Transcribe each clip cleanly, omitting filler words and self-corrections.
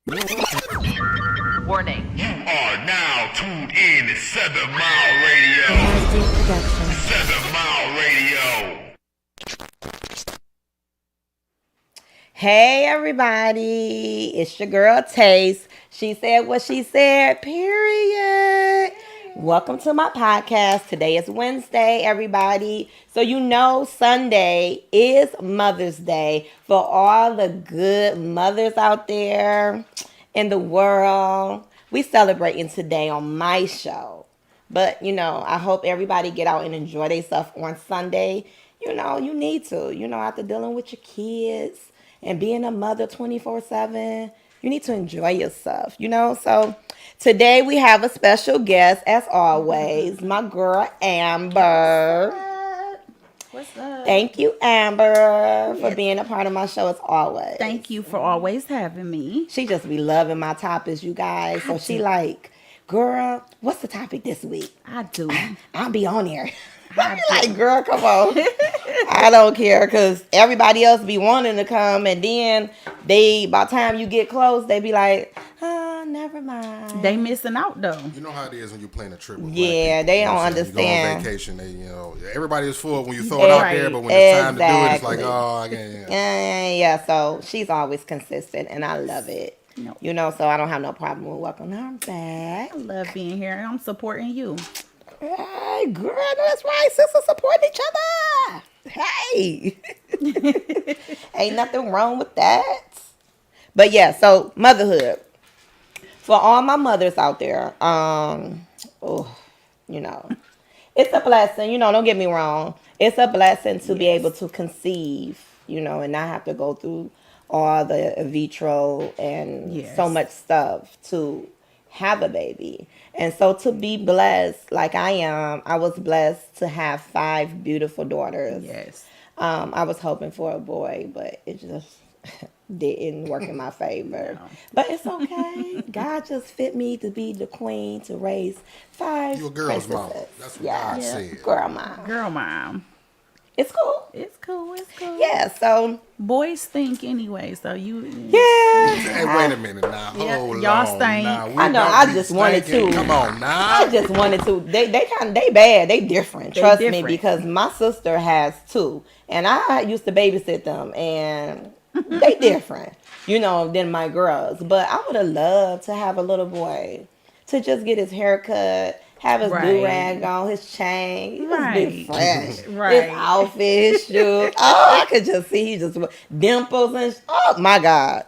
Warning. You are now tuned in to 7 Mile Radio. 7 Mile Radio. Hey everybody, it's your girl Taste. She said what she said, period. Welcome to my podcast. Today is Wednesday, everybody. So you know Sunday is Mother's Day. For all the good mothers out there in the world, we celebrating today on my show. But, I hope everybody get out and enjoy themselves on Sunday. You need to. After dealing with your kids and being a mother 24/7, you need to enjoy yourself, So today we have a special guest, as always, my girl Amber. What's up? Thank you, Amber, for being a part of my show as always. Thank you for always having me. She just be loving my topics, you guys. So she like, girl, what's the topic this week? I do. I'll be on here. I be like, girl, come on. I don't care, because everybody else be wanting to come, and then by the time you get close, they be like, never mind. They missing out though. You know how it is when you're playing a trip with Yeah, black people, they you know don't what I'm saying? understand. You go on vacation, everybody is full when you throw it out there, but when it's time to do it, it's like, oh, I can't. Yeah, so she's always consistent, and I love it. No. So I don't have no problem with welcoming her back. I love being here. I'm supporting you. Hey, girl, that's right. Sisters supporting each other. Hey. Ain't nothing wrong with that. But yeah, so motherhood. For all my mothers out there, it's a blessing. Don't get me wrong. It's a blessing to be able to conceive, and not have to go through all the in vitro and so much stuff to have a baby. And so to be blessed like I am, I was blessed to have 5 beautiful daughters. Yes. I was hoping for a boy, but it just didn't work in my favor. No. But it's okay. God just fit me to be the queen to raise 5 You a girl's princesses. mom. That's what God said. Girl mom. It's cool. It's cool. Yeah, so boys think anyway, so you Hey, wait a minute now. Hold y'all on. stink. Now. I know, I just wanted to. Come on now. I just wanted to. They bad. They different. Trust me, different. because my sister has 2, and I used to babysit them, and they different, than my girls. But I would have loved to have a little boy to just get his hair cut, have his do-rag on, his chain, just be fresh. His outfit, his shoes. Oh, I could just see he just dimples and oh my God.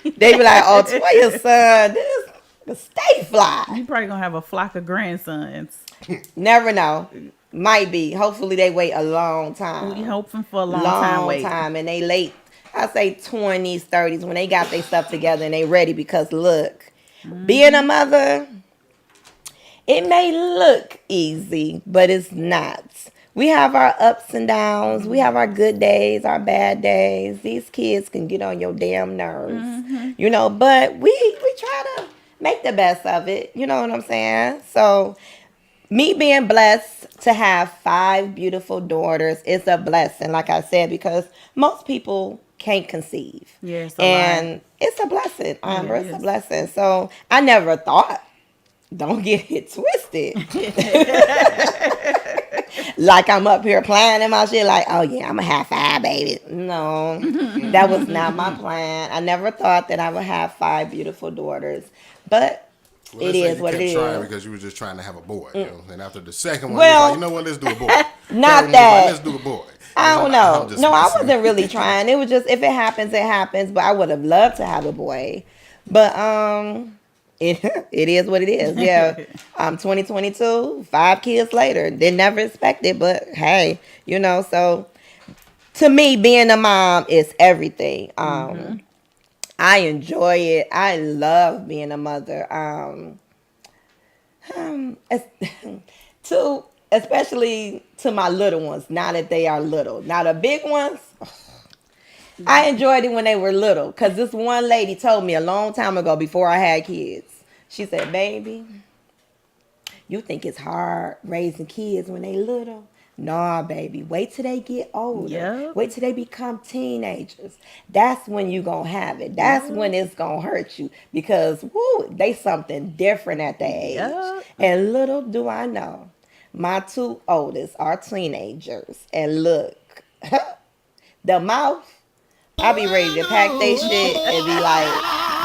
They be like, oh, Toya's son, this stay fly. You probably gonna have a flock of grandsons. Never know. Might be. Hopefully they wait a long time. We hoping for a long time. And they late, I say 20s, 30s, when they got their stuff together and they ready, because look, being a mother, it may look easy, but it's not. We have our ups and downs. We have our good days, our bad days. These kids can get on your damn nerves, but we try to make the best of it. You know what I'm saying? So me being blessed to have 5 beautiful daughters is a blessing, like I said, because most people can't conceive. Yes, and it's a blessing, Amber. It's a blessing. So I never thought, don't get it twisted. Like I'm up here planning my shit like, oh yeah, I'm gonna have 5 babies. No, that was not my plan. I never thought that I would have 5 beautiful daughters. But it is what it is. Trying because you were just trying to have a boy. And after the second one, you was like, you know what, let's do a boy. Not that. Let's do a boy. I don't know. No, I wasn't really trying. It was just, if it happens, it happens. But I would have loved to have a boy. But it is what it is. Yeah. 2022, 5 kids later. Didn't never expect it, but hey, so to me, being a mom is everything. I enjoy it. I love being a mother. Especially to my little ones, now that they are little. Now the big ones, I enjoyed it when they were little, because this one lady told me a long time ago before I had kids. She said, baby, you think it's hard raising kids when they little? Nah, baby. Wait till they get older. Yep. Wait till they become teenagers. That's when you gonna have it. That's when it's gonna hurt you because woo, they something different at that age. Yep. And little do I know, my two oldest are teenagers. And look, the mouth, I'll be ready to pack they shit and be like,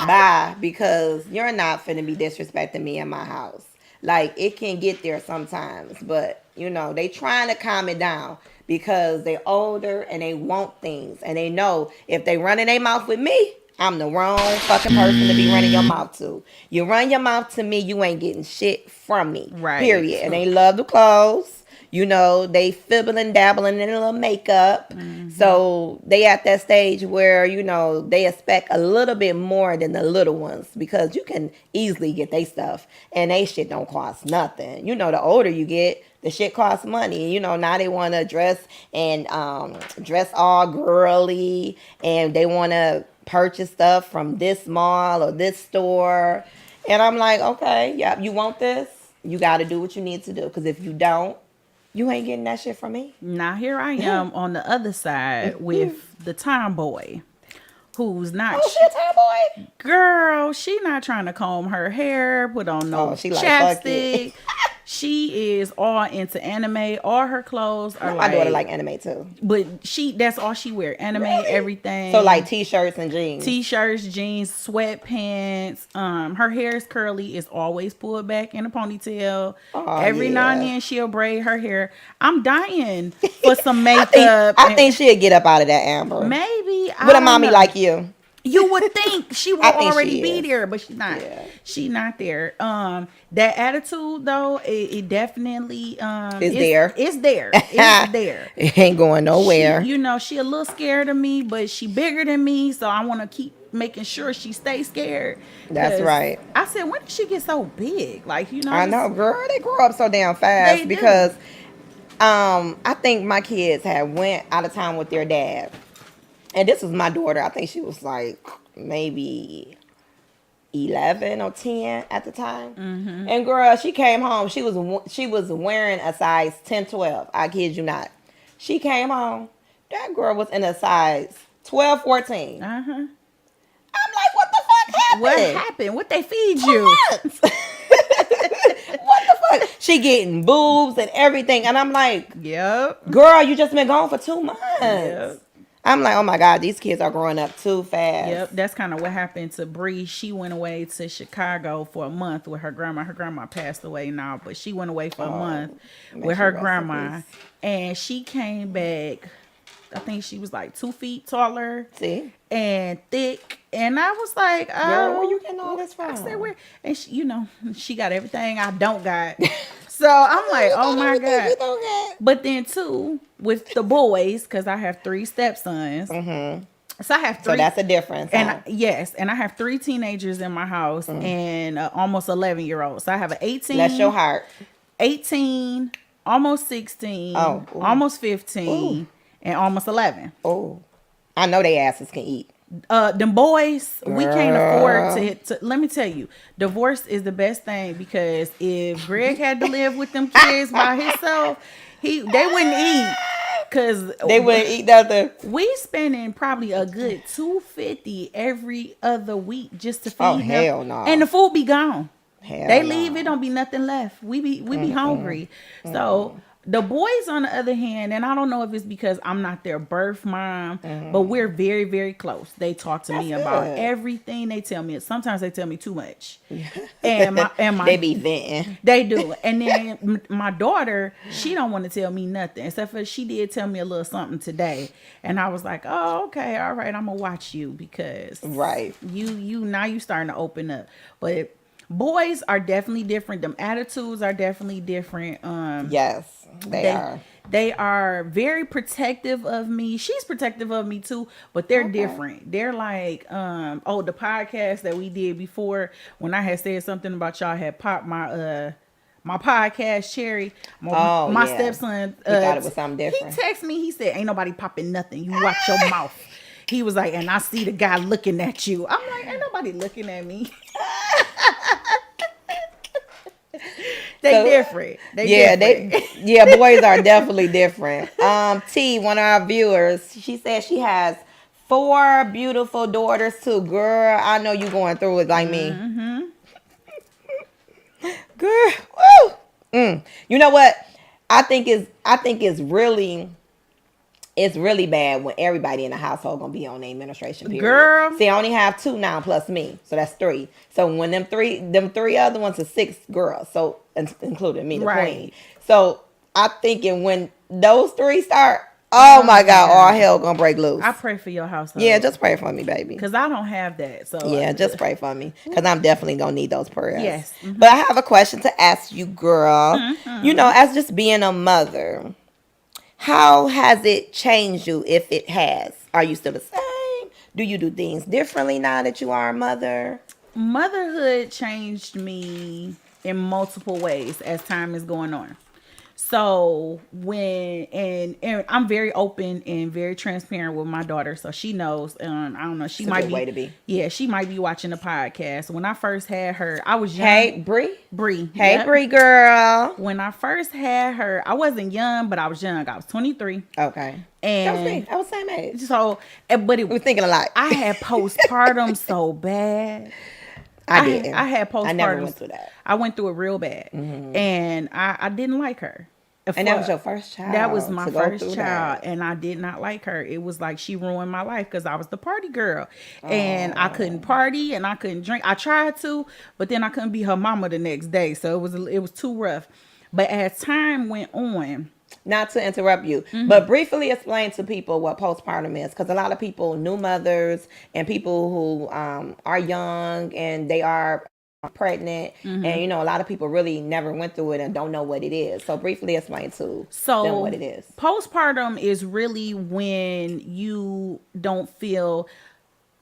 bye, because you're not finna be disrespecting me in my house. Like, it can get there sometimes, but, you know, they trying to calm it down because they older and they want things. And they know if they running their mouth with me, I'm the wrong fucking person to be running your mouth to. You run your mouth to me, you ain't getting shit from me. Right. Period. And they love the clothes. You know, they fibbling, dabbling in a little makeup. Mm-hmm. So they at that stage where, you know, they expect a little bit more than the little ones because you can easily get their stuff and they shit don't cost nothing. You know, the older you get, the shit costs money. You know, now they want to dress and dress all girly and they want to purchase stuff from this mall or this store. And I'm like, okay, yeah, you want this? You got to do what you need to do because if you don't, you ain't getting that shit from me. Now here I am on the other side with the tomboy, who's not. Oh shit, tomboy. Girl, she not trying to comb her hair, put on no chapstick. She is all into anime. All her clothes are my daughter like anime too. But that's all she wear. Anime, everything. So like t-shirts and jeans. T-shirts, jeans, sweatpants. Her hair is curly. It's always pulled back in a ponytail. Every now and then she'll braid her hair. I'm dying for some makeup. I think she'll get up out of that, Amber. Maybe. With a mommy like you. You would think she would already be there, but she's not. Yeah. She's not there. That attitude though, it definitely is there. It's there. It's there. It ain't going nowhere. She a little scared of me, but she bigger than me, so I want to keep making sure she stays scared. That's right. I said, when did she get so big? Like, you know. I know, girl. They grow up so damn fast because I think my kids had went out of town with their dad. And this was my daughter. I think she was like maybe 11 or 10 at the time. Mm-hmm. And girl, she came home. She was wearing a size 10, 12. I kid you not. She came home. That girl was in a size 12, 14. Uh-huh. I'm like, what the fuck happened? What happened? What they feed you? What the fuck? She getting boobs and everything. And I'm like, yep. Girl, you just been gone for 2 months. Yep. I'm like, oh my God, these kids are growing up too fast. Yep, that's kind of what happened to Bree. She went away to Chicago for a month with her grandma. Her grandma passed away now, but she went away for a month with her grandma. And she came back, I think she was like 2 feet taller. See? And thick. And I was like, girl, where you getting all this from? I said, where? And she, she got everything I don't got. So I'm like, oh my God. But then too, with the boys, because I have 3 stepsons. Mm-hmm. So I have 3. So that's a difference. And yes, and I have 3 teenagers in my house and almost 11-year-old. So I have an 18. Bless your heart. 18, almost 16, almost 15, and almost 11. Oh, I know they asses can eat. Them boys, we can't afford to. Let me tell you, divorce is the best thing because if Greg had to live with them kids by himself, they wouldn't eat. Cause they wouldn't eat nothing. We spending probably a good $250 every other week just to feed them. Hell no. And the food be gone. They no. leave, it don't be nothing left. We be hungry. So the boys, on the other hand, and I don't know if it's because I'm not their birth mom, but we're very, very close. They talk to me about everything. They tell me. Sometimes they tell me too much. And my they be venting. They do. And then my daughter, she don't want to tell me nothing, except for she did tell me a little something today. And I was like, oh, okay, all right, I'm gonna watch you because you now you starting to open up. But boys are definitely different. Them attitudes are definitely different. Yes, they are. They are very protective of me. She's protective of me too, but they're different. They're like, the podcast that we did before when I had said something about y'all had popped my podcast cherry. My stepson he thought it was something different. He texted me. He said, "Ain't nobody popping nothing. You watch your mouth." He was like, and I see the guy looking at you. I'm like, ain't nobody looking at me. different. Boys are definitely different. T, one of our viewers, she said she has 4 beautiful daughters too. Girl, I know you going through it like me. Girl, woo. You know what? I think it's really bad when everybody in the household gonna be on the administration period. Girl, see, I only have 2 now plus me, so that's 3. So when them three other ones are 6 girls, so including me, the queen. So I'm thinking when those 3 start, oh my God, all hell gonna break loose. I pray for your household. Yeah, just pray for me, baby. Because I don't have that. So yeah, just pray for me. Because I'm definitely gonna need those prayers. Yes. But I have a question to ask you, girl. You know, as just being a mother, how has it changed you, if it has? Are you still the same? Do you do things differently now that you are a mother? Motherhood changed me in multiple ways as time is going on. So and I'm very open and very transparent with my daughter, so she knows. I don't know. She might be. Way to be. Yeah, she might be watching the podcast. When I first had her, I was young. Hey, Bree. Hey, yep. Bree, girl. When I first had her, I wasn't young, but I was young. I was 23. Okay. And that was me. I was the same age. So, but we were thinking a lot. I had postpartum so bad. I didn't. I had postpartum. I never went through that. I went through it real bad, and I didn't like her. And that was your first child. That was my first child, and I did not like her. It was like she ruined my life because I was the party girl, and I couldn't party and I couldn't drink. I tried to, but then I couldn't be her mama the next day, so it was too rough. But as time went on, not to interrupt you, but briefly explain to people what postpartum is, because a lot of people, new mothers and people who are young and they are pregnant, and you know, a lot of people really never went through it and don't know what it is. So briefly explain to them what it is. Postpartum is really when you don't feel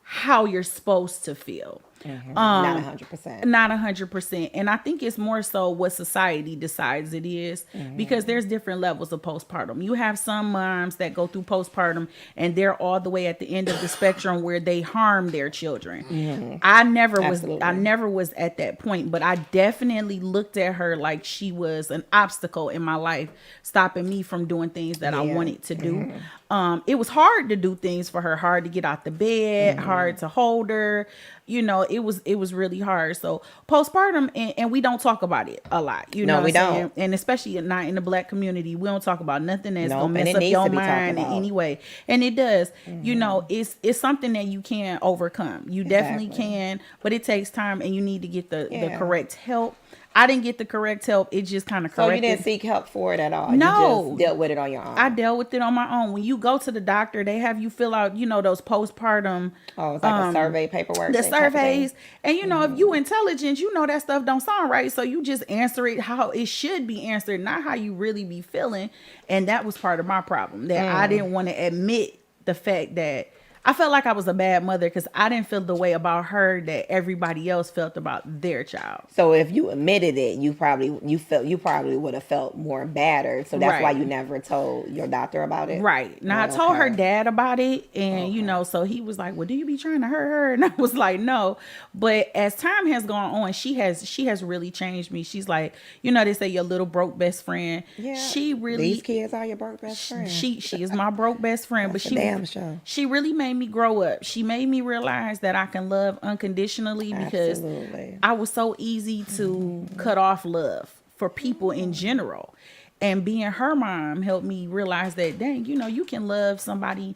how you're supposed to feel. Not 100%. Not 100%. And I think it's more so what society decides it is, because there's different levels of postpartum. You have some moms that go through postpartum and they're all the way at the end of the spectrum where they harm their children. I never was at that point, but I definitely looked at her like she was an obstacle in my life, stopping me from doing things that I wanted to do. It was hard to do things for her, hard to get out the bed, hard to hold her. You know, it was really hard. So postpartum, and we don't talk about it a lot. You know, we don't. And especially not in the Black community, we don't talk about nothing that's gonna mess up your mind in any way. And it does. You know, it's something that you can overcome. You definitely can, but it takes time, and you need to get the correct help. I didn't get the correct help. It just kind of corrected. So you didn't seek help for it at all? No. You just dealt with it on your own? I dealt with it on my own. When you go to the doctor, they have you fill out, you know, those postpartum. Oh, it's like a survey paperwork. The surveys. And, you know, if you intelligent, you know that stuff don't sound right. So you just answer it how it should be answered, not how you really be feeling. And that was part of my problem, that I didn't want to admit the fact that I felt like I was a bad mother because I didn't feel the way about her that everybody else felt about their child. So if you admitted it, you probably would have felt more battered. So that's why you never told your doctor about it. Right. Now I told her dad about it, and you know, so he was like, "Well, do you be trying to hurt her?" And I was like, "No." But as time has gone on, she has really changed me. She's like, you know, they say your little broke best friend. Yeah. She really, these kids are your broke best friend. She is my broke best friend. That's but she really made me grow up. She made me realize that I can love unconditionally, because I was so easy to cut off love for people in general. And being her mom helped me realize that, dang, you know, you can love somebody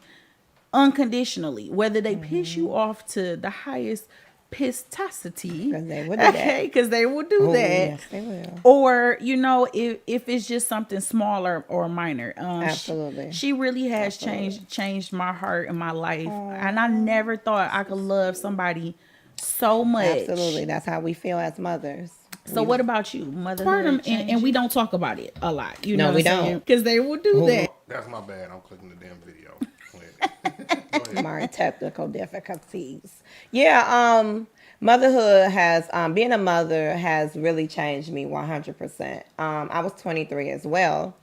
unconditionally, whether they piss you off to the highest pistosity, because they will do that. Yes, they will. Or, you know, if it's just something smaller or minor. Absolutely. She really has changed my heart and my life. And I never thought I could love somebody so much. Absolutely. That's how we feel as mothers. So what about you? Motherhood, and we don't talk about it a lot. You know, we don't, because they will do that. That's my bad. I'm clicking the damn video. My technical difficulties. Yeah, motherhood has being a mother has really changed me 100%. I was 23 as well.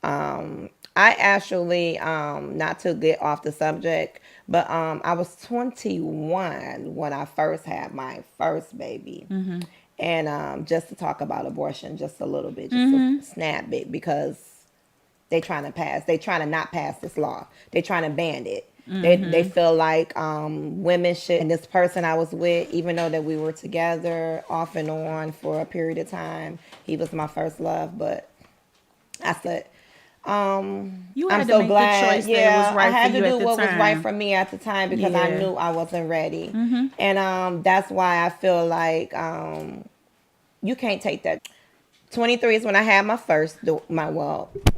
I actually, not to get off the subject, but I was 21 when I first had my first baby. And just to talk about abortion just a little bit, just a snap bit, because they trying to not pass this law. They trying to ban it. They feel like women should. And this person I was with, even though that we were together off and on for a period of time, he was my first love. But I said, you had I'm to so make glad. the choice that was right I had for you to at do the what was time. right for me at the time, because I knew I wasn't ready. And that's why I feel like you can't take that. 23 is when I had my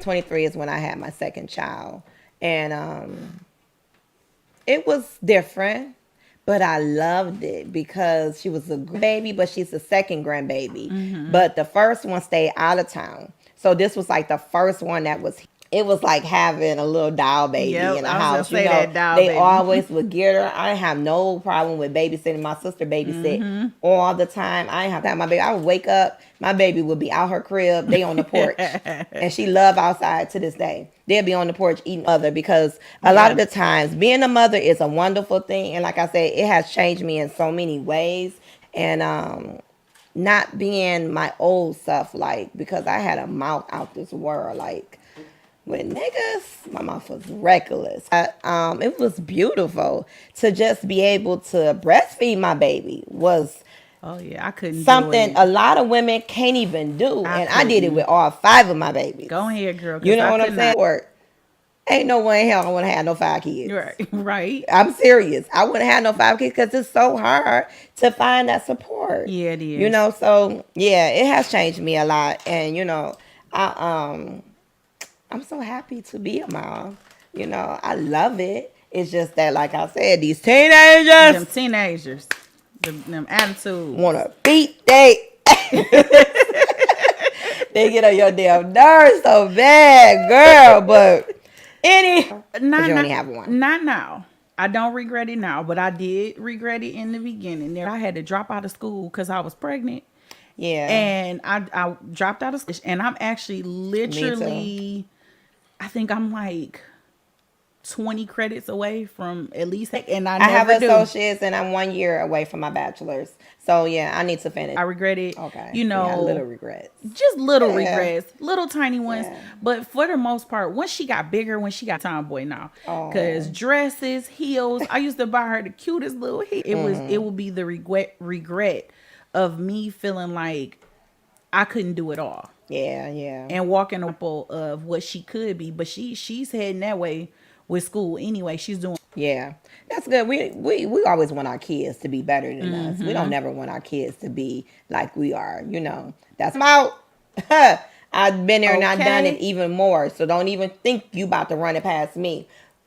23 is when I had my second child. And it was different, but I loved it because she was a baby, but she's the second grandbaby. But the first one stayed out of town. So this was like the first one that was, it was like having a little doll baby in the house. You know, they always would get her. I didn't have no problem with babysitting. My sister babysit all the time. I didn't have to have my baby. I would wake up, my baby would be out her crib. They on the porch. And she loved outside to this day. They'll be on the porch eating other, because a lot of the times being a mother is a wonderful thing. And like I said, it has changed me in so many ways. And not being my old self, like, because I had a mouth out this world, like, with niggas, my mouth was reckless. It was beautiful to just be able to breastfeed my baby. Was I couldn't something do it. A lot of women can't even do. I did it with all 5 of my babies. Go ahead, girl. You know what I'm saying? Ain't no way in hell I want to have no 5 kids. Right. I'm serious. I wouldn't have no 5 kids because it's so hard to find that support. Yeah, it is. You know, so yeah, it has changed me a lot. And you know, I'm so happy to be a mom. You know, I love it. It's just that, like I said, these teenagers, them attitudes, want to beat they. They get on your damn nerves so bad, girl. But you only have one. Not now. I don't regret it now, but I did regret it in the beginning. I had to drop out of school because I was pregnant. Yeah. And I dropped out of school, and I'm actually literally, I think I'm like 20 credits away from at least, and I have never associates, and I'm 1 year away from my bachelor's. So yeah, I need to finish. I regret it. Okay. You know, yeah, little regrets. Just little regrets, little tiny ones. Yeah. But for the most part, once she got bigger, when she got tomboy now, because dresses, heels, I used to buy her the cutest little heel. It would be the regret of me feeling like I couldn't do it all. Yeah, yeah. And walking up of what she could be, but she's heading that way with school anyway. She's doing. Yeah, that's good. We always want our kids to be better than us. We don't never want our kids to be like we are. You know, that's about. I've been there and I've done it even more. So don't even think you about to run it past me.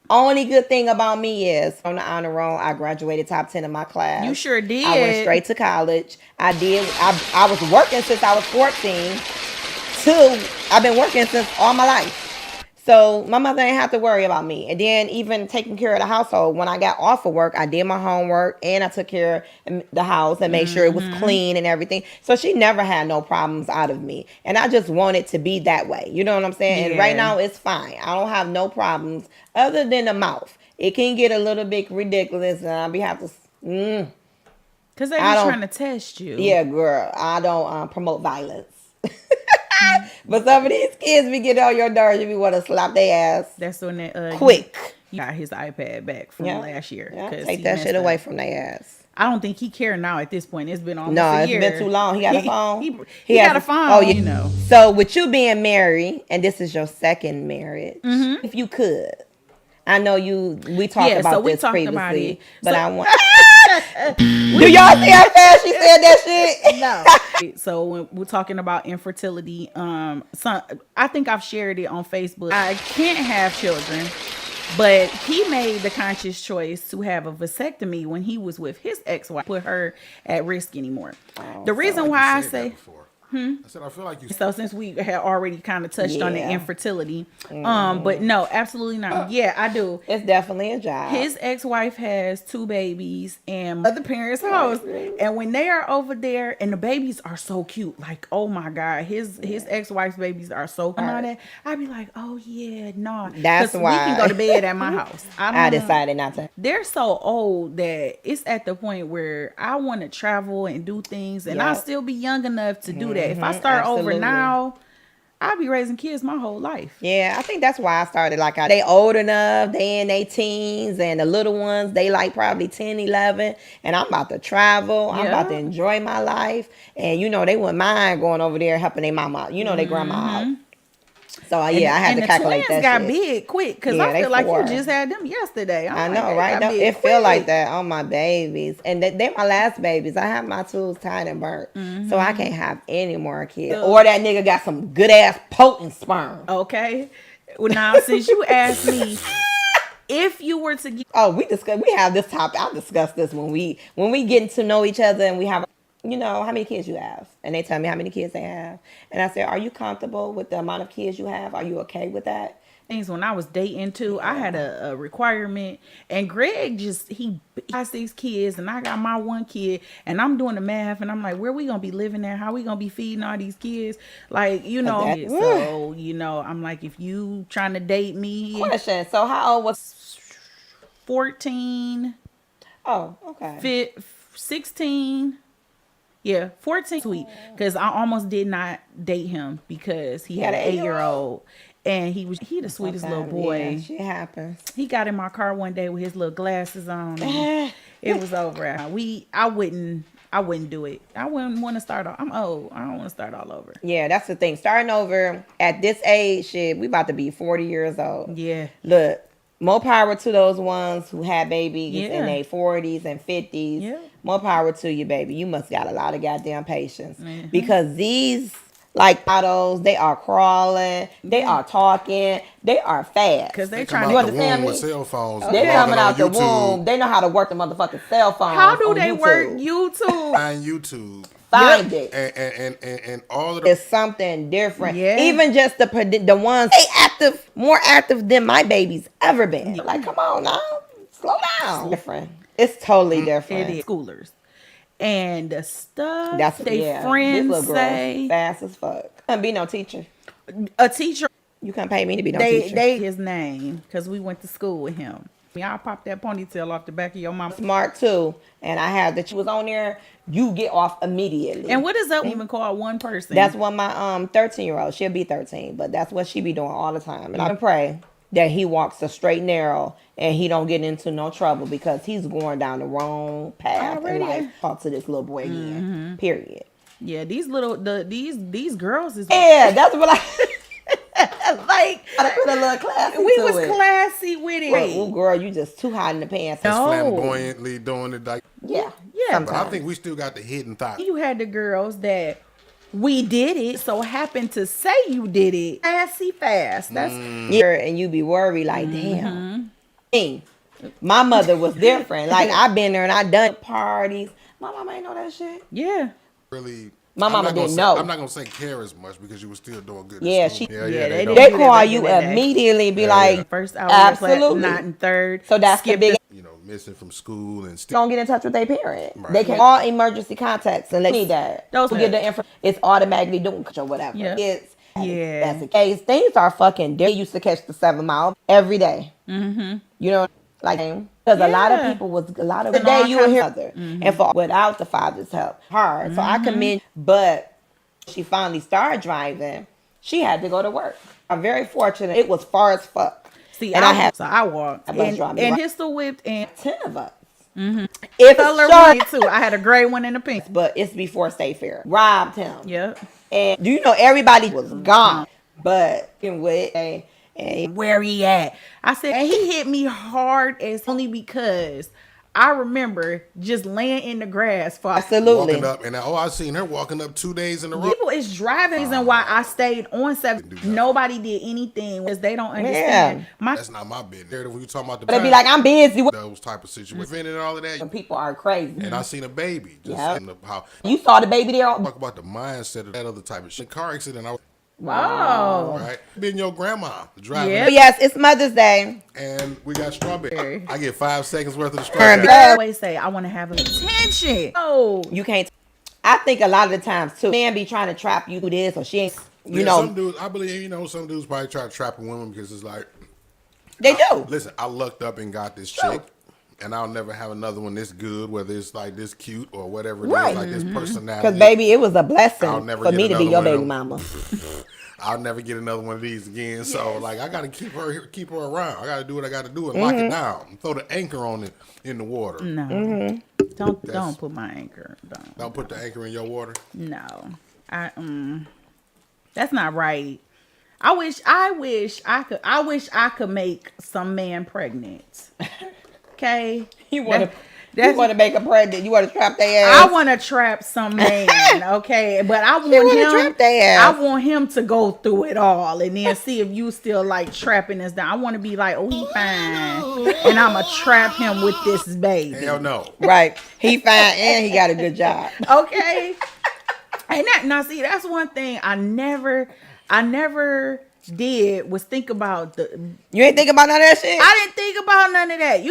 Only good thing about me is on the honor roll, I graduated top 10 in my class. You sure did. I went straight to college. I did. I was working since I was 14. I've been working since all my life. So my mother didn't have to worry about me. And then even taking care of the household. When I got off of work, I did my homework and I took care of the house and made sure it was clean and everything. So she never had no problems out of me. And I just want it to be that way. You know what I'm saying? Yeah. And right now it's fine. I don't have no problems other than the mouth. It can get a little bit ridiculous and I'll have to... Because they be trying to test you. Yeah, girl. I don't promote violence. But some of these kids be getting on your nerves. You be want to slap their ass. That's when they quick. He got his iPad back from last year. Yeah. Take that shit away from their ass. I don't think he care now at this point. It's been almost a year. No, it's been too long. He got a phone. He got a phone. Oh, you know. So with you being married, and this is your second marriage, if you could, I know we talked about this previously, about it. But I want. Do y'all see how fast she said that shit? No. So when we're talking about infertility, I think I've shared it on Facebook. I can't have children, but he made the conscious choice to have a vasectomy when he was with his ex-wife. Put her at risk anymore. The reason why I say, I said, I feel like you. So since we had already kind of touched on the infertility, but no, absolutely not. Yeah, I do. It's definitely a job. His ex-wife has 2 babies and other parents' house, and when they are over there, and the babies are so cute, like oh my god, his ex-wife's babies are so cute. On that, I'd be like, oh yeah, no, that's why we can go to bed at my house. I decided not to. They're so old that it's at the point where I want to travel and do things, and I'll still be young enough to do that. If I start over now, I'll be raising kids my whole life. Yeah, I think that's why I started. Like, they old enough, they in their teens, and the little ones, they like probably 10, 11, and I'm about to travel. I'm about to enjoy my life. And, you know, they wouldn't mind going over there helping their mama, you know, their grandma out. So, I had to calculate that shit. And the twins got big quick, because I feel like you just had them yesterday. I know, right? It feel like that on my babies. And they're my last babies. I have my tools tied and burnt. So I can't have any more kids. Or that nigga got some good-ass potent sperm. Okay. Well, now, since you asked me, if you were to get... Oh, we have this topic. I discussed this when we get to know each other and we have... You know, how many kids you have? And they tell me how many kids they have. And I said, are you comfortable with the amount of kids you have? Are you okay with that? Things when I was dating too, I had a requirement, and Greg he got 6 kids and I got my 1 kid, and I'm doing the math and I'm like, where we gonna be living there? How we gonna be feeding all these kids? Like, you know, so, you know, I'm like, if you trying to date me. Question, so how old was 14? Oh, okay. 16. Yeah, 14. Sweet, because I almost did not date him because he had an 8-year-old, and he the sweetest little boy. Yeah, shit happens. He got in my car one day with his little glasses on. And it was over. I wouldn't do it. I wouldn't want to start. I'm old. I don't want to start all over. Yeah, that's the thing. Starting over at this age, shit, we about to be 40 years old. Yeah. Look. More power to those ones who had babies in their 40s and 50s. Yeah. More power to you, baby. You must got a lot of goddamn patience. Because these, like, models, they are crawling, they are talking, they are fast. Because they trying to... You understand me? With cell phones. They're coming out the womb. They know how to work the motherfucking cell phone. How do they work YouTube? On YouTube. Find it. And all of it's something different. Yeah. Even just the ones more active than my baby's ever been. Like, come on now. Slow down. Different. It's totally different. It is. Schoolers. And the stuff friends say. Fast as fuck. Couldn't be no teacher. A teacher. You couldn't pay me to be no teacher. His name, because we went to school with him. I'll pop that ponytail off the back of your mom. Smart too. And I had that she was on there. You get off immediately. And what is that even called? One person? That's what my 13-year-old. She'll be 13, but that's what she be doing all the time. And I pray that he walks a straight and narrow and he don't get into no trouble, because he's going down the wrong path in life. Talk to this little boy again. Period. Yeah, these girls is. Yeah, that's what I. Like, I put a little classy. We was classy with it. Oh, girl, you just too hot in the pants. It's flamboyantly doing it like. Yeah. But I think we still got the hidden thought. You had the girls that we did it, so happened to say you did it. Classy fast. That's and you be worried like, damn. My mother was different. Like, I've been there and I done parties. My mama ain't know that shit. Yeah. Really. My mama didn't know. I'm not gonna say care as much because you were still doing good. Yeah, they call you immediately. Be like, first hour, absolutely, not in third. So that's the big. You know, missing from school and still don't get in touch with their parent. Right. They can all emergency contacts and let me that. Those get the info. It's automatically doing or whatever. Yeah. That's the case. Things are fucking different. They used to catch the 7 Mile every day. You know, like, because a lot of people the day you were here, and without the father's help, hard. So I commend. But she finally started driving. She had to go to work. I'm very fortunate. It was far as fuck. See, I walked and pistol whipped and 10 of us. It's color too. I had a gray one and a pink, but it's before State Fair. Robbed him. Yep. And do you know everybody was gone? But where he at? I said, and he hit me hard as only because I remember just laying in the grass for absolutely walking up, and I seen her walking up 2 days in a row. People is driving, and why I stayed on 7. Nobody did anything because they don't understand. That's not my business. When you talking about the, they be like, I'm busy. Those type of situations, and all of that. When people are crazy. And I seen a baby just in the house. You saw the baby there. Talk about the mindset of that other type of shit. Car accident. Wow. Right. Been your grandma driving. Yeah. Yes, it's Mother's Day. And we got strawberry. I get 5 seconds worth of the strawberry. I always say, I want to have attention. Oh. You can't. I think a lot of the times, too, man be trying to trap you with this or she ain't, you know. Some dudes, I believe, some dudes probably try to trap a woman because it's like. They do. Listen, I lucked up and got this chick. And I'll never have another one this good, whether it's like this cute or whatever it is, like this personality. Because, baby, it was a blessing for me to be your baby mama. I'll never get another one of these again. Yes. So, like, I got to keep her around. I got to do what I got to do and lock it down. Throw the anchor on it in the water. No. Don't put my anchor. Don't put the anchor in your water? No. That's not right. I wish I could make some man pregnant. Okay, you want to make a pregnant? You want to trap their ass? I want to trap some man. Okay, but I want him to go through it all and then see if you still like trapping us down. I want to be like, oh, he fine, and I'ma trap him with this baby. Hell no. Right, he fine and he got a good job. Okay, and see, that's one thing I never did was think about You ain't think about none of that shit? I didn't think about none of that.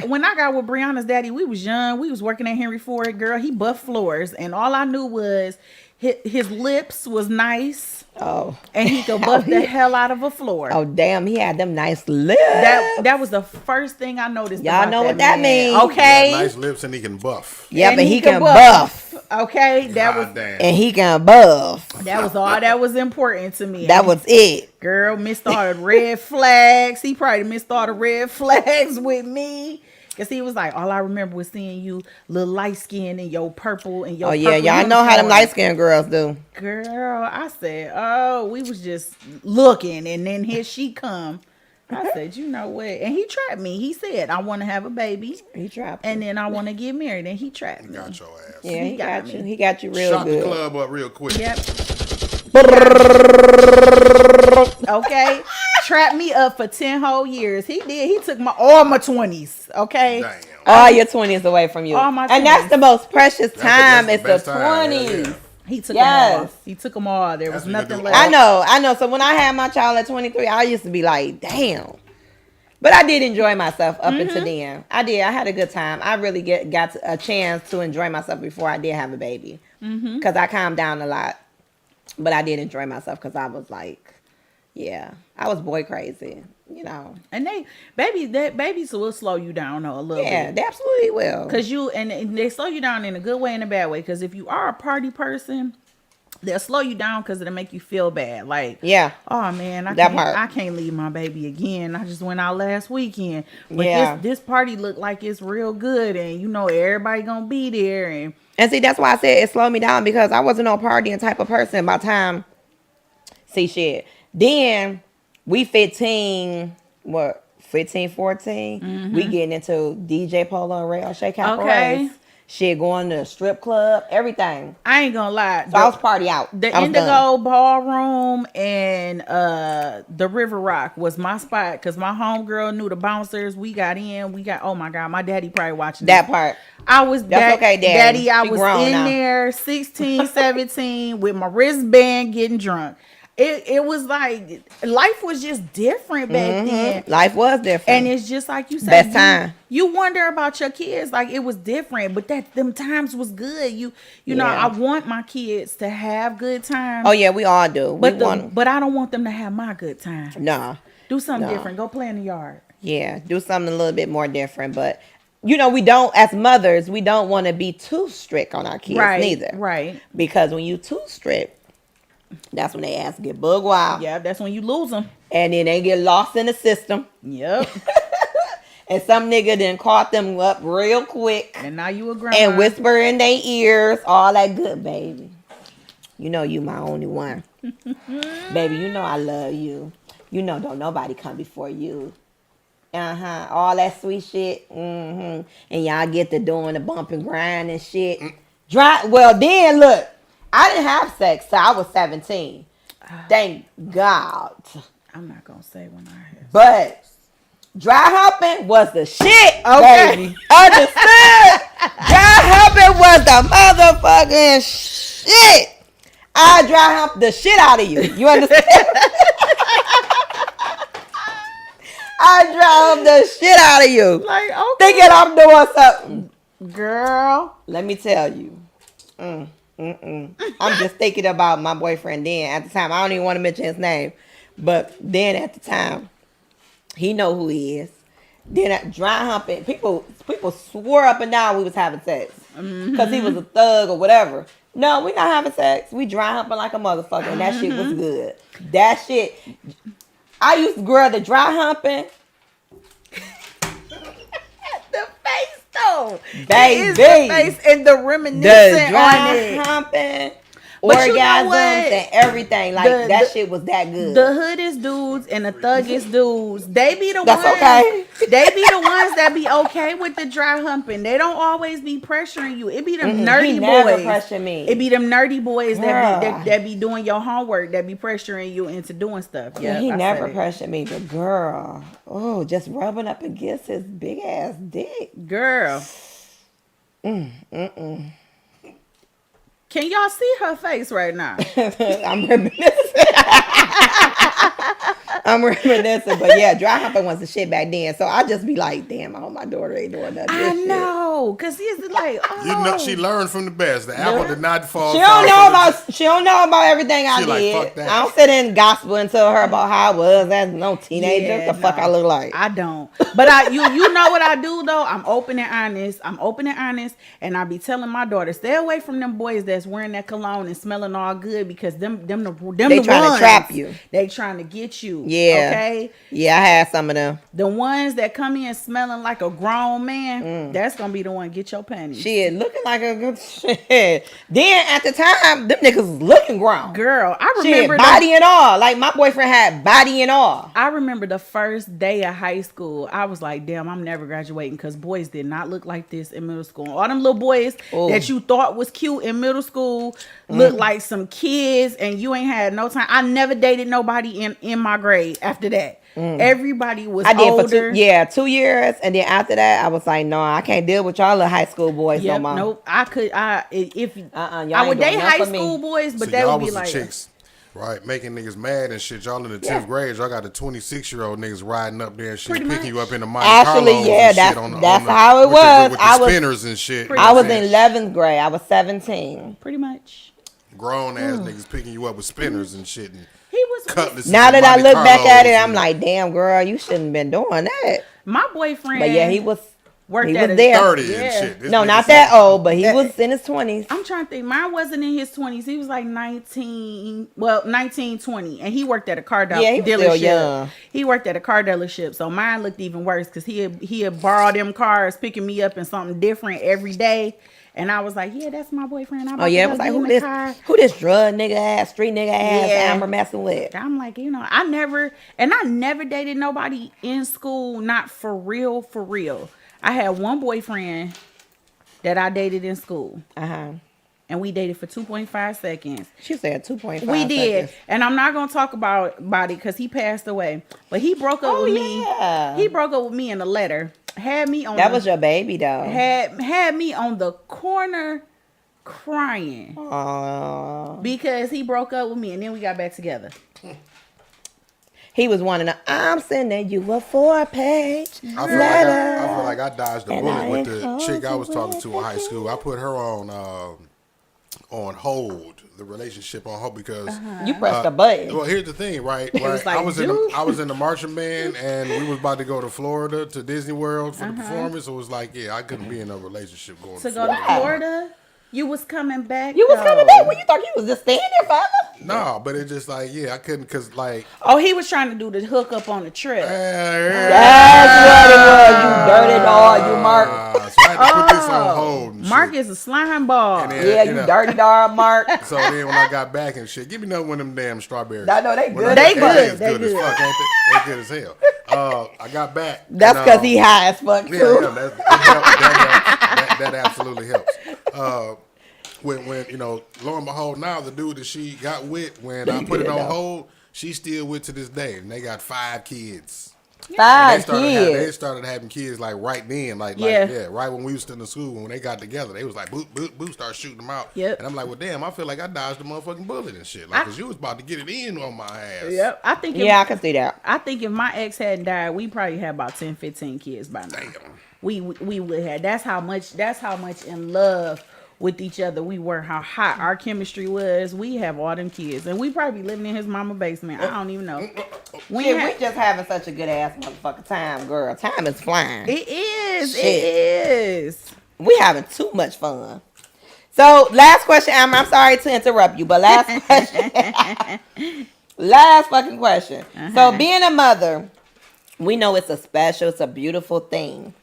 When I got with Brianna's daddy, we was young. We was working at Henry Ford. Girl, he buffed floors, and all I knew was his lips was nice. Oh, and he could buff the hell out of a floor. Oh, damn, he had them nice lips. That was the first thing I noticed. Y'all know what that means, okay? Nice lips, and he can buff. Yeah, but he can buff. Okay, and he can buff. That was all that was important to me. That was it. Girl, missed all the red flags. He probably missed all the red flags with me. Because he was like, all I remember was seeing you little light skin and your purple and your y'all know how them light skinned girls do. Girl, I said, we was just looking, and then here she come. I said, you know what? And he trapped me. He said, I want to have a baby. He trapped me. And then I want to get married. And he trapped me. He got your ass. Yeah, he got you. He got you real Shot good. Shot the club up real quick. Yep. Okay. Trapped me up for 10 whole years. He did. He took all my 20s. Okay. Damn. All your 20s away from you. All my 20s. And that's the most precious time. It's the 20s. Yeah. He took them all. He took them all. There was nothing left. I know. So when I had my child at 23, I used to be like, damn. But I did enjoy myself up until then. I did. I had a good time. I really got a chance to enjoy myself before I did have a baby. Because I calmed down a lot. But I did enjoy myself because I was like, yeah, I was boy crazy, And babies will slow you down a little bit. Yeah, they absolutely will. Because and they slow you down in a good way and a bad way. Because if you are a party person, they'll slow you down because it'll make you feel bad. Like, yeah, oh man, I can't leave my baby again. I just went out last weekend. But this party looked like it's real good, and everybody gonna be there. And see, that's why I said it slowed me down, because I wasn't no partying type of person by the time. See, shit. Then we 15, 14. We getting into DJ Polo and Rail Shake Caparets. Shit, going to the strip club, everything. I ain't gonna lie. So I was party out. The Indigo Ballroom and the River Rock was my spot, because my homegirl knew the bouncers. We got in. Oh my God, my daddy probably watching that part. That's okay, Daddy. I was in there 16, 17 with my wristband getting drunk. It was like life was just different back then. Life was different, and it's just like you said. Best time. You wonder about your kids, like it was different, but them times was good. You know, I want my kids to have good times. Oh yeah, we all do. But I don't want them to have my good time. Nah, do something different. Go play in the yard. Yeah, do something a little bit more different. But we don't, as mothers, we don't want to be too strict on our kids neither. Right. Because when you too strict, that's when they ass get bug wild. Yeah, that's when you lose them. And then they get lost in the system. Yep. And some nigga then caught them up real quick. And now you a grandma. And whisper in their ears, all that good, baby. You know you my only one. Baby, you know I love you. You know don't nobody come before you. All that sweet shit. And y'all get to doing the bump and grind and shit. Well, then look, I didn't have sex till I was 17. Thank God. I'm not gonna say when I had. But dry humping was the shit, Okay. baby. Understood? Dry humping was the motherfucking shit. I dry hump the shit out of you. You understand? I dry hump the shit out of you. Like, okay. Thinking I'm doing something. Girl. Let me tell you. I'm just thinking about my boyfriend then at the time. I don't even want to mention his name. But then at the time, he know who he is. Then at dry humping, people swore up and down we was having sex. Because he was a thug or whatever. No, we not having sex. We dry humping like a motherfucker. And that shit was good. That shit. I used to grab the dry humping. The face though. Baby. It is the face and the reminiscent The dry on it. humping. But you know Orgasms what? and everything. Like that shit was that good. The hoodest dudes and the thuggest dudes, they be the That's ones. okay. They be the ones that be okay with the dry humping. They don't always be pressuring you. It be them nerdy he never boys. pressure me. It be them nerdy boys Girl. that be doing your homework, that be pressuring you into doing stuff. Yeah, He I never said it. pressured me, but girl, just rubbing up against his big ass dick. Girl. Can y'all see her face right now? I'm reminiscing. But yeah, dry humping was the shit back then. So I just be like, damn, I hope my daughter ain't doing nothing. I know, cause it's like, oh. You know, she learned from the best. The apple did not fall. She don't know about everything I She like, did. fuck that. I don't sit in gospel and tell her about how I was as no teenager. Yeah, the fuck I look like. I don't. But you know what I do though? I'm open and honest, and I be telling my daughter, stay away from them boys that's wearing that cologne and smelling all good, because them They the trying ones, to trap you. They trying to get you. Yeah. Okay. Yeah, I had some of them. The ones that come in smelling like a grown man, that's gonna be the one get your panties. Shit, looking like a good shit. Then at the time, them niggas was looking grown. Girl, I Shit, remember body and all. Like my boyfriend had body and all. I remember the first day of high school. I was like, damn, I'm never graduating, because boys did not look like this in middle school. All them little boys that you thought was cute in middle school looked like some kids, and you ain't had no time. I never dated nobody in my grade after that. Everybody was older. For 2 years, and then after that, I was like, no, I can't deal with y'all little high school boys no more. Nope. I would date high school boys, but So that y'all would be was like, the chicks, right, making niggas mad and shit. Y'all in the 10th grade, y'all got the 26-year-old niggas riding up there and shit, Pretty picking you up in the Actually, Carlos yeah, and shit that's how it was. With I the was- spinners and shit. I was in 11th grade. I was 17. pretty much. Grown ass niggas picking you up with spinners and shit. And He was cutlasses Now and that I Monte look back at it, Carlos I'm like, damn, girl, you shouldn't have been doing that. my boyfriend. But yeah, he was worked he at was a- there. 30 Yeah. and shit. This No, nigga not said- that old, but he was in his 20s. I'm trying to think. Mine wasn't in his 20s. He was like 19, 20. And he worked at a car Yeah, he was dealership. still young. He worked at a car dealership. So mine looked even worse, because he had borrowed them cars, picking me up in something different every day. And I was like, yeah, that's my boyfriend. Oh yeah, it was like who this drug nigga ass, street nigga ass, Yeah. Amber messing with. I'm like, I never dated nobody in school, not for real, for real. I had one boyfriend that I dated in school, and we dated for 2.5 seconds. She said 2.5. We did, seconds. and I'm not gonna talk about it because he passed away. But he broke up with me. Yeah. He broke up with me in a letter. Had me on. That was your baby though. had me on the corner crying Aww. because he broke up with me, and then we got back together. He was wanting to, I'm sending you a 4-page I letter. feel like I dodged a And bullet I with ain't the close chick I was to talking to in high waiting. school. I put her on hold, the relationship on hold, because You pressed a button. well, here's the thing, right? was like, I was dude. I was in the marching band, and we was about to go to Florida to Disney World for the performance. So it was like, yeah, I couldn't be in a relationship going To to go to Florida. Florida, you was coming back. You was coming though. back when you thought you was just staying there forever? No, but it's just like, yeah, I couldn't, cause like, Oh, he was trying to do the hook up on the trip. That's what it was. You dirty dog, you mark. So I had to put this on hold and Mark is a slime ball. Then, you dirty dog, Mark. So then when I got back and shit, give me another one of them damn strawberries. I know they good. They good. They Good as fuck, ain't they? They good as hell. I got back. That's because he high as fuck too. Yeah, that absolutely helps. When lo and behold, now the dude that she got with, when I put it on hold, she's still with to this day, and they got 5 kids. 5 They kids. started having kids like right then, right when we was still in school. When they got together, they was like, boop, boop, boop, start shooting them out. Yep. And I'm like, well, damn, I feel like I dodged a motherfucking bullet and shit, like, cause you was about to get it in on my ass. Yep. I think. I can see that. I think if my ex hadn't died, we probably had about 10, 15 kids by now. Damn. We would have. That's how much in love with each other we were. How hot our chemistry was. We have all them kids, and we probably living in his mama basement. I don't even know. We just having such a good ass motherfucking time, girl. Time is flying. It is. Shit. It is. We having too much fun. So last question, Amber. I'm sorry to interrupt you, but last question. Last fucking question. So being a mother, we know it's it's a beautiful thing.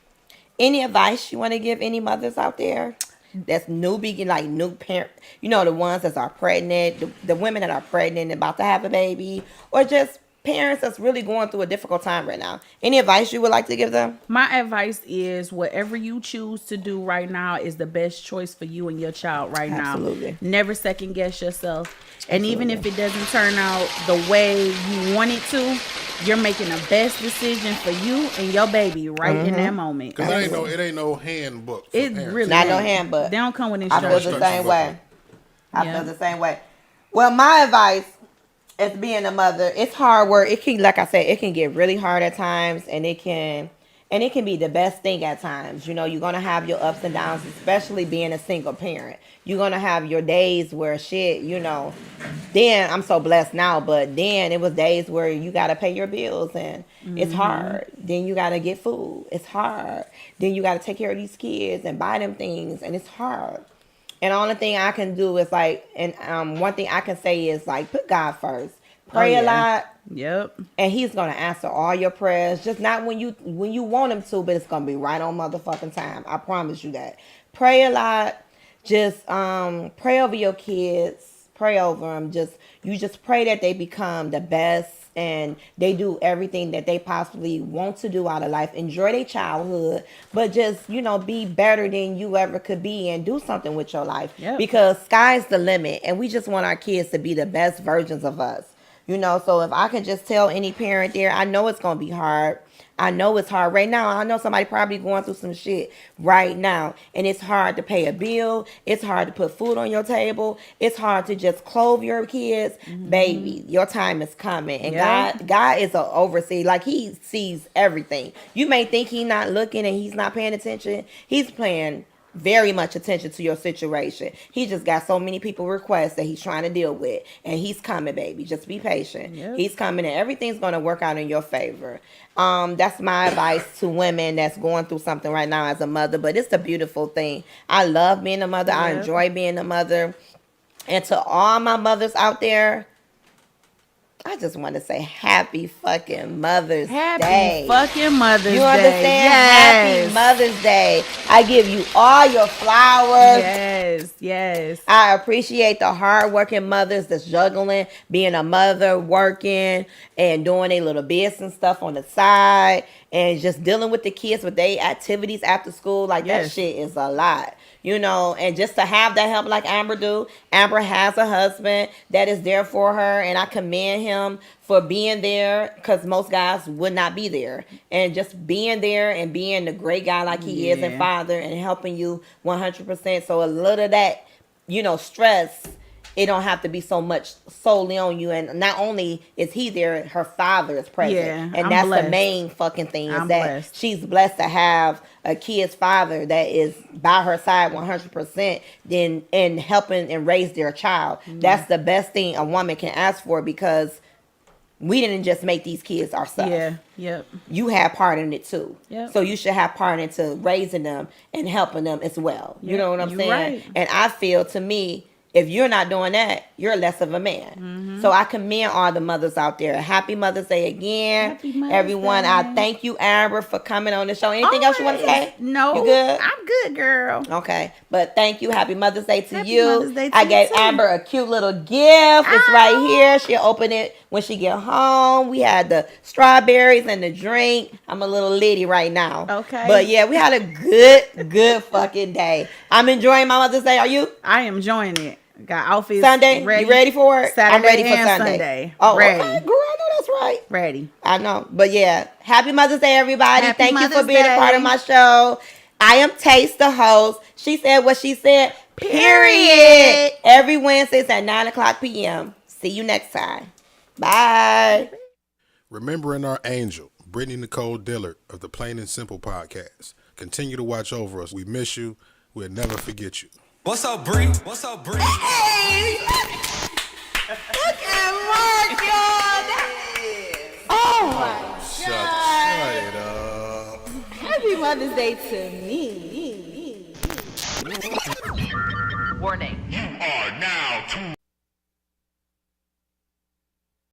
Any advice you want to give any mothers out there that's new parent, the ones that are pregnant, the women that are pregnant and about to have a baby, or just parents that's really going through a difficult time right now? Any advice you would like to give them? My advice is whatever you choose to do right now is the best choice for you and your child right Absolutely. now. Never second guess yourself. And even if it doesn't turn out the way you want it to, you're making the best decision for you and your baby right in that moment. Because it ain't no handbook for It parents. really Not no ain't. handbook. They don't come with I instructions. feel the same way. I Yeah. feel the same way. Well, my advice as being a mother, it's hard work. It can, like I said, it can get really hard at times, and it can be the best thing at times. You're gonna have your ups and downs, especially being a single parent. You're gonna have your days where then I'm so blessed now, but then it was days where you gotta pay your bills and it's hard. Then you gotta get food. It's hard. Then you gotta take care of these kids and buy them things, and it's hard. And the only thing I can do is one thing I can say is put God first. Pray a lot. Yep. And he's gonna answer all your prayers. Just not when you want him to, but it's gonna be right on motherfucking time. I promise you that. Pray a lot. Just pray over your kids. Pray over them. You just pray that they become the best and they do everything that they possibly want to do out of life. Enjoy their childhood, but just be better than you ever could be and do something with your life. Yep. Because sky's the limit, and we just want our kids to be the best versions of us. So if I can just tell any parent there, I know it's going to be hard. I know it's hard right now. I know somebody probably going through some shit right now. And it's hard to pay a bill. It's hard to put food on your table. It's hard to just clothe your kids. Baby, your time is coming. And God is an overseer. He sees everything. You may think he's not looking and he's not paying attention. He's paying very much attention to your situation. He just got so many people requests that he's trying to deal with, and he's coming, baby. Just be patient. Yep. He's coming, and everything's going to work out in your favor. That's my advice to women that's going through something right now as a mother, but it's a beautiful thing. I love being a mother. I enjoy being a mother. And to all my mothers out there, I just want to say happy fucking Mother's Day. Happy fucking Mother's Day. You understand? Yes. Happy Mother's Day. I give you all your flowers. Yes. I appreciate the hardworking mothers that's juggling, being a mother, working, and doing a little business and stuff on the side, and just dealing with the kids with their activities after school. That shit is a lot. And just to have that help like Amber do. Amber has a husband that is there for her, and I commend him for being there, because most guys would not be there. And just being there and being the great guy like he is and father and helping you 100%. So a little of that, stress, it don't have to be so much solely on you. And not only is he there, her father is present. Yeah, and I'm that's blessed. the main fucking thing, is I'm that blessed. she's blessed to have a kid's father that is by her side 100% and helping and raise their child. That's the best thing a woman can ask for, because we didn't just make these kids ourselves. Yeah. Yep. You have part in it too. Yep. So you should have part into raising them and helping them as well. You Yep, know what I'm you saying? right. And I feel, to me, if you're not doing that, you're less of a man. Mm-hmm. So I commend all the mothers out there. Happy Mother's Day again. Happy Mother's Everyone, Day. I thank you, Amber, for coming on the show. Anything else you want to say? No. You good? I'm good, girl. Okay. But thank you. Happy Mother's Day to Happy you. Mother's Day to I gave you Amber a cute little gift. It's right here. She'll open it when she get home. We had the strawberries and the drink. I'm a little litty right now. Okay. But yeah, we had a good fucking day. I'm enjoying my Mother's Day. Are you? I am enjoying it. Got outfits Sunday, ready. You ready for it? Saturday I'm ready for and Sunday. Oh, ready. Okay. Girl, I know that's right. Ready. I know. But yeah, happy Mother's Day, everybody. Happy Thank you Mother's for being Day. a part of my show. I am Taste, the host. She said what she said. Period. Every Wednesdays at 9:00 p.m. See you next time. Bye. Remembering our angel, Brittany Nicole Dillard of the Plain and Simple podcast. Continue to watch over us. We miss you. We'll never forget you. What's up, Bree? What's up, Bree? Hey! Look at Mark, y'all. Oh my God. Shut it up. Happy Mother's Day to me. You are now tuned